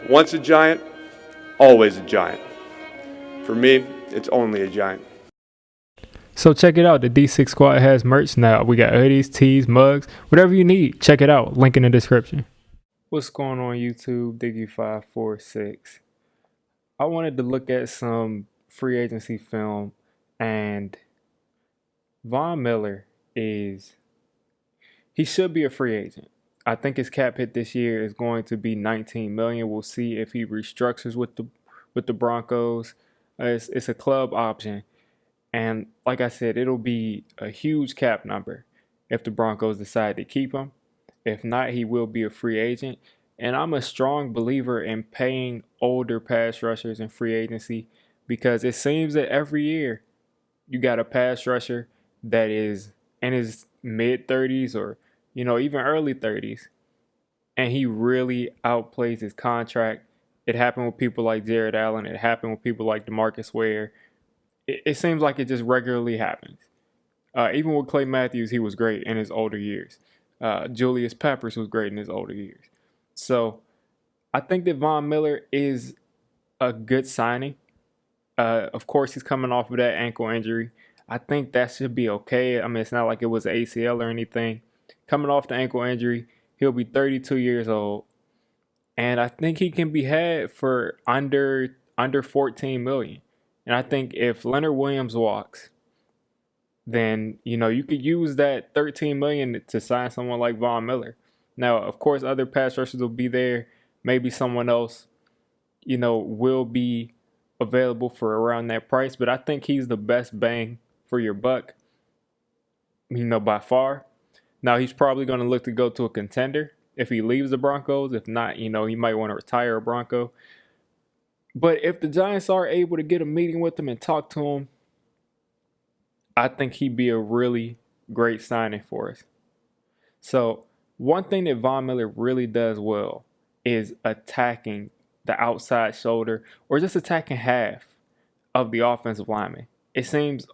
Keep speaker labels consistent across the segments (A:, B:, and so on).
A: Once a giant, always a giant. For me, it's only a giant.
B: So check it out. The D6 Squad has merch now. We got hoodies, tees, mugs, whatever you need. Check it out. Link in the description. What's going on YouTube? Diggy546. I wanted to look at some free agency film, and Von Miller he should be a free agent. I think his cap hit this year is going to be 19 million. We'll see if he restructures with the Broncos. It's a club option. And like I said, it'll be a huge cap number if the Broncos decide to keep him. If not, he will be a free agent. And I'm a strong believer in paying older pass rushers in free agency because it seems that every year you got a pass rusher that is in his mid 30s or even early 30s, and he really outplays his contract. It happened with people like Jared Allen. It happened with people like DeMarcus Ware. It seems like it just regularly happens. Even with Clay Matthews, he was great in his older years. Julius Peppers was great in his older years. So I think that Von Miller is a good signing. Of course, he's coming off of that ankle injury. I think that should be okay. I mean, it's not like it was an ACL or anything. Coming off the ankle injury, he'll be 32 years old. And I think he can be had for under 14 million. And I think if Leonard Williams walks, then you could use that 13 million to sign someone like Von Miller. Now, of course, other pass rushers will be there. Maybe someone else, will be available for around that price. But I think he's the best bang for your buck, by far. Now, he's probably going to look to go to a contender if he leaves the Broncos. If not, he might want to retire a Bronco. But if the Giants are able to get a meeting with him and talk to him, I think he'd be a really great signing for us. So one thing that Von Miller really does well is attacking the outside shoulder or just attacking half of the offensive lineman. It seems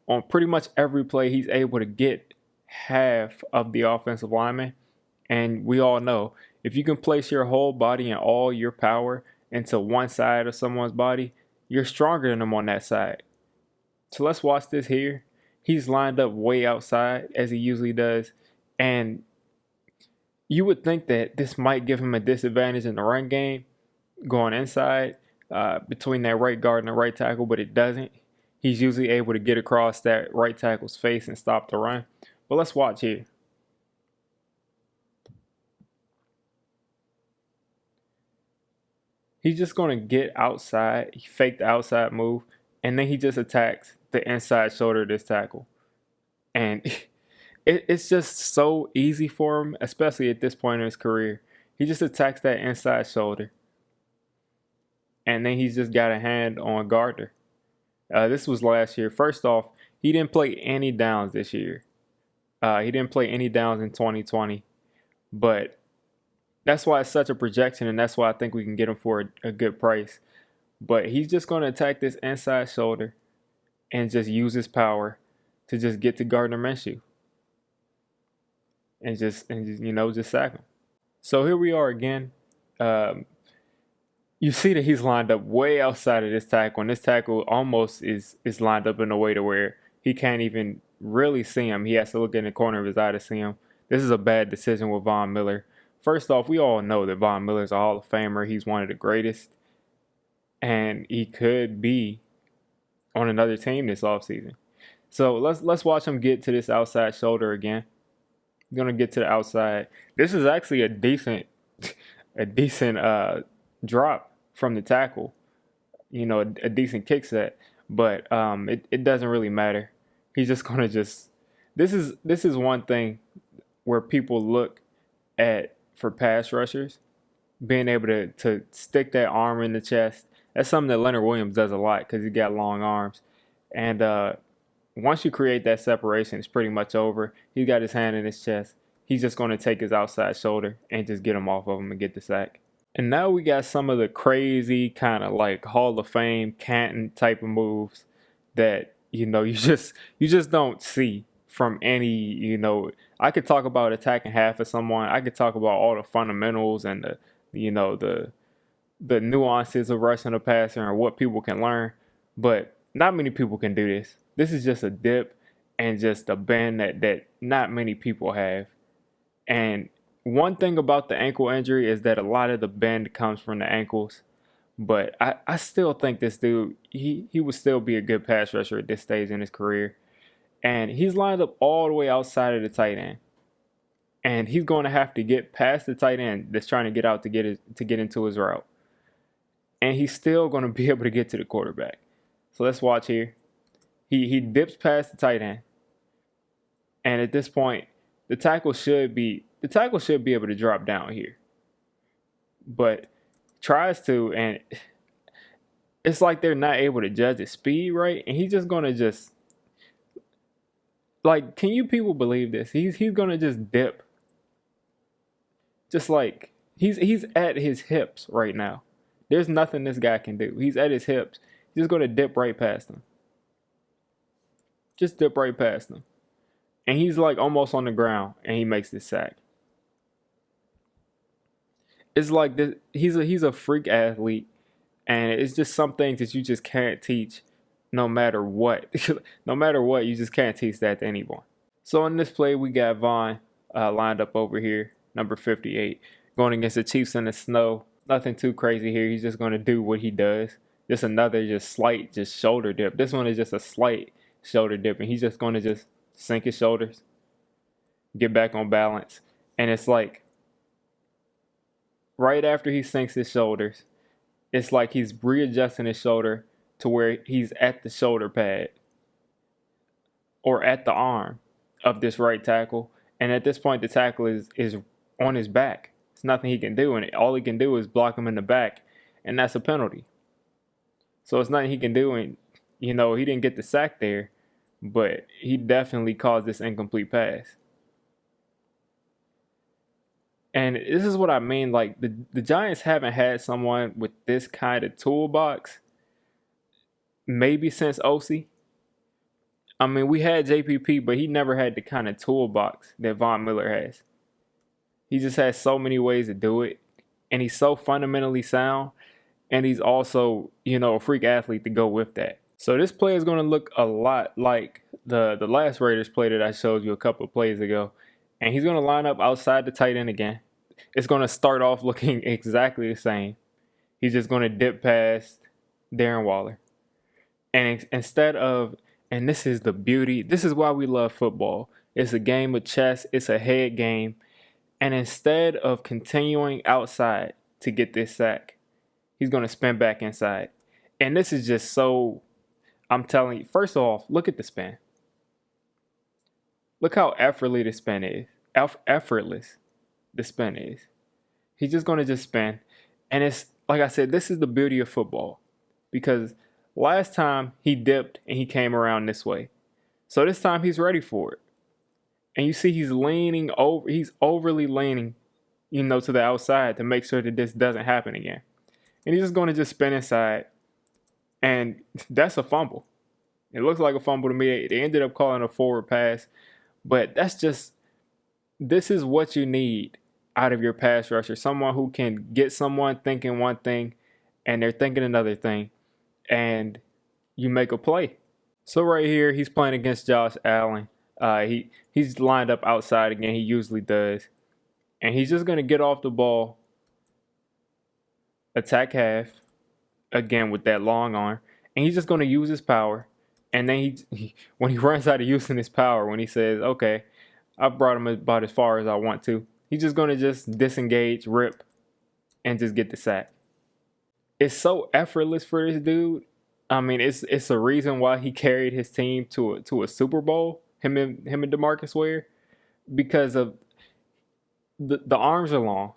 B: on pretty much every play he's able to get half of the offensive lineman. And we all know if you can place your whole body and all your power into one side of someone's body, you're stronger than them on that side. So let's watch this here. He's lined up way outside as he usually does. And you would think that this might give him a disadvantage in the run game going inside between that right guard and the right tackle, but it doesn't. He's usually able to get across that right tackle's face and stop the run. But let's watch here. He's just going to get outside. He faked the outside move, and then he just attacks the inside shoulder of this tackle. And it's just so easy for him, especially at this point in his career. He just attacks that inside shoulder. And then he's just got a hand on Gardner. This was last year. First off, he didn't play any downs this year. He didn't play any downs in 2020. But that's why it's such a projection, and that's why I think we can get him for a good price. But he's just going to attack this inside shoulder and just use his power to just get to Gardner Minshew. And just sack him. So here we are again. You see that he's lined up way outside of this tackle, and this tackle almost is lined up in a way to where he can't even really see him. He has to look in the corner of his eye to see him. This is a bad decision with Von Miller. First off, we all know that Von Miller's a Hall of Famer. He's one of the greatest, and he could be on another team this offseason. So let's watch him get to this outside shoulder again. He's gonna get to the outside. This is actually a decent drop from the tackle. A decent kick set, but it doesn't really matter. He's just gonna this is one thing where people look at for pass rushers, being able to stick that arm in the chest. That's something that Leonard Williams does a lot because he got long arms. And once you create that separation, it's pretty much over. He's got his hand in his chest. He's just going to take his outside shoulder and just get him off of him and get the sack. And now we got some of the crazy kind of like Hall of Fame Canton type of moves that you just don't see from any. I could talk about attacking half of someone. I could talk about all the fundamentals and the the nuances of rushing a passer and what people can learn, but not many people can do this. This is just a dip and just a bend that not many people have. And one thing about the ankle injury is that a lot of the bend comes from the ankles. But I still think this dude, he would still be a good pass rusher at this stage in his career. And he's lined up all the way outside of the tight end. And he's going to have to get past the tight end that's trying to get out to get into his route. And he's still going to be able to get to the quarterback. So let's watch here. He dips past the tight end. And at this point, the tackle should be able to drop down here. But tries to, and it's like they're not able to judge his speed right, and he's just gonna just like, can you people believe this? He's gonna just dip, just like he's at his hips right now. There's nothing this guy can do. He's at his hips. He's just gonna dip right past him. Just dip right past him, and he's like almost on the ground, and he makes this sack. It's like this, he's a freak athlete, and it's just some things that you just can't teach, no matter what. No matter what, you just can't teach that to anyone. So in this play, we got Vaughn lined up over here, number 58, going against the Chiefs in the snow. Nothing too crazy here. He's just going to do what he does. Just another slight shoulder dip. This one is just a slight shoulder dip, and he's just going to just sink his shoulders, get back on balance, and it's like, right after he sinks his shoulders, it's like he's readjusting his shoulder to where he's at the shoulder pad or at the arm of this right tackle. And at this point, the tackle is on his back. There's nothing he can do, and all he can do is block him in the back, and that's a penalty. So it's nothing he can do, and he didn't get the sack there, but he definitely caused this incomplete pass. And this is what I mean. Like, the Giants haven't had someone with this kind of toolbox maybe since OC. I mean, we had JPP, but he never had the kind of toolbox that Von Miller has. He just has so many ways to do it. And he's so fundamentally sound. And he's also, a freak athlete to go with that. So this play is going to look a lot like the last Raiders play that I showed you a couple of plays ago. And he's going to line up outside the tight end again. It's going to start off looking exactly the same. He's just going to dip past Darren Waller. And instead of, and this is the beauty, this is why we love football. It's a game of chess. It's a head game. And instead of continuing outside to get this sack, he's going to spin back inside. And this is just so, I'm telling you, first off, look at the spin. Look how effortless the spin is. Effortless the spin is. He's just going to just spin. And it's, like I said, this is the beauty of football. Because last time he dipped and he came around this way. So this time he's ready for it. And you see he's leaning over, he's overly leaning, to the outside to make sure that this doesn't happen again. And he's just going to just spin inside. And that's a fumble. It looks like a fumble to me. They ended up calling a forward pass. But this is what you need out of your pass rusher. Someone who can get someone thinking one thing and they're thinking another thing. And you make a play. So right here, he's playing against Josh Allen. He's lined up outside again. He usually does. And he's just going to get off the ball, attack half, again with that long arm. And he's just going to use his power. And then when he runs out of using his power, when he says, okay, I've brought him about as far as I want to, he's just going to just disengage, rip, and just get the sack. It's so effortless for this dude. I mean, it's a reason why he carried his team to a Super Bowl, him and DeMarcus Ware, because of the arms are long.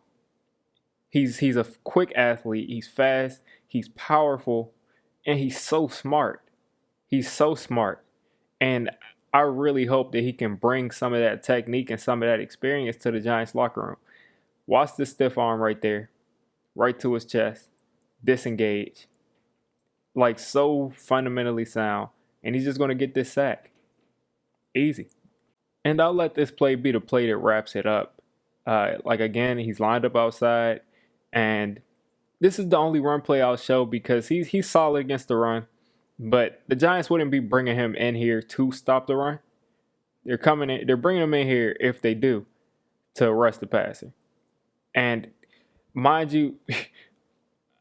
B: He's a quick athlete. He's fast. He's powerful, and he's so smart. He's so smart, and I really hope that he can bring some of that technique and some of that experience to the Giants locker room. Watch the stiff arm right there, right to his chest, disengage, like so fundamentally sound, and he's just going to get this sack. Easy. And I'll let this play be the play that wraps it up. Like again, he's lined up outside, and this is the only run play I'll show because he's solid against the run. But the Giants wouldn't be bringing him in here to stop the run. They're coming in. They're bringing him in here if they do to arrest the passer. And mind you,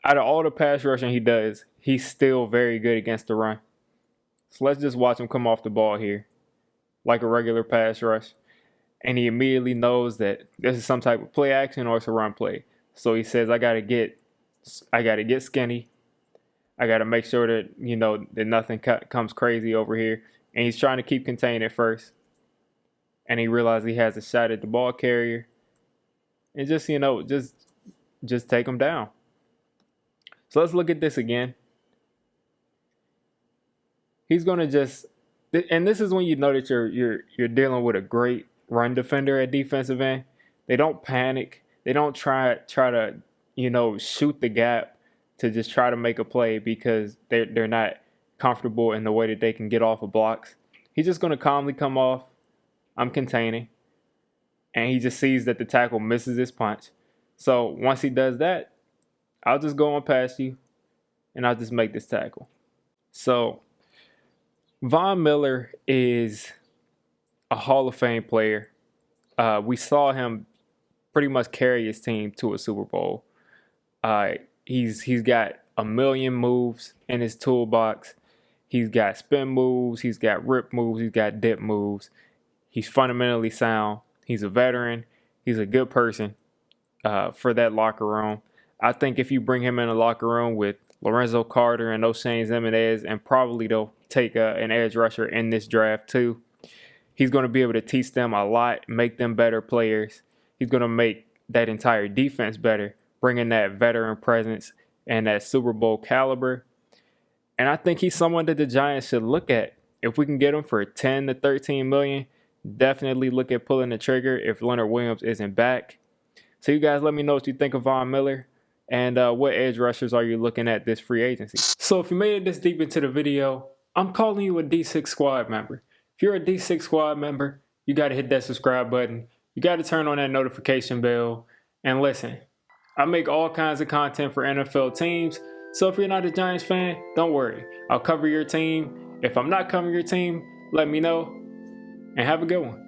B: out of all the pass rushing he does, he's still very good against the run. So let's just watch him come off the ball here like a regular pass rush. And he immediately knows that this is some type of play action or it's a run play. So he says, I gotta get skinny. I gotta make sure that, that nothing comes crazy over here. And he's trying to keep contained at first. And he realizes he has a shot at the ball carrier. And just take him down. So let's look at this again. He's gonna and this is when you know that you're dealing with a great run defender at defensive end. They don't panic. They don't try to shoot the gap to just try to make a play because they're not comfortable in the way that they can get off of blocks. He's just gonna calmly come off. I'm containing, and he just sees that the tackle misses his punch. So once he does that, I'll just go on past you, and I'll just make this tackle. So Von Miller is a Hall of Fame player. We saw him pretty much carry his team to a Super Bowl. He's got a million moves in his toolbox. He's got spin moves. He's got rip moves. He's got dip moves. He's fundamentally sound. He's a veteran. He's a good person for that locker room. I think if you bring him in a locker room with Lorenzo Carter and O'Shane Ximines, and probably they'll take an edge rusher in this draft too, he's going to be able to teach them a lot, make them better players. He's going to make that entire defense better, bringing that veteran presence and that Super Bowl caliber. And I think he's someone that the Giants should look at. If we can get him for 10 to 13 million, definitely look at pulling the trigger if Leonard Williams isn't back. So you guys let me know what you think of Von Miller, and what edge rushers are you looking at this free agency. So if you made it this deep into the video, I'm calling you a D6 squad member. If you're a D6 squad member, you got to hit that subscribe button. You got to turn on that notification bell. And listen, I make all kinds of content for NFL teams. So if you're not a Giants fan, don't worry. I'll cover your team. If I'm not covering your team, let me know. And have a good one.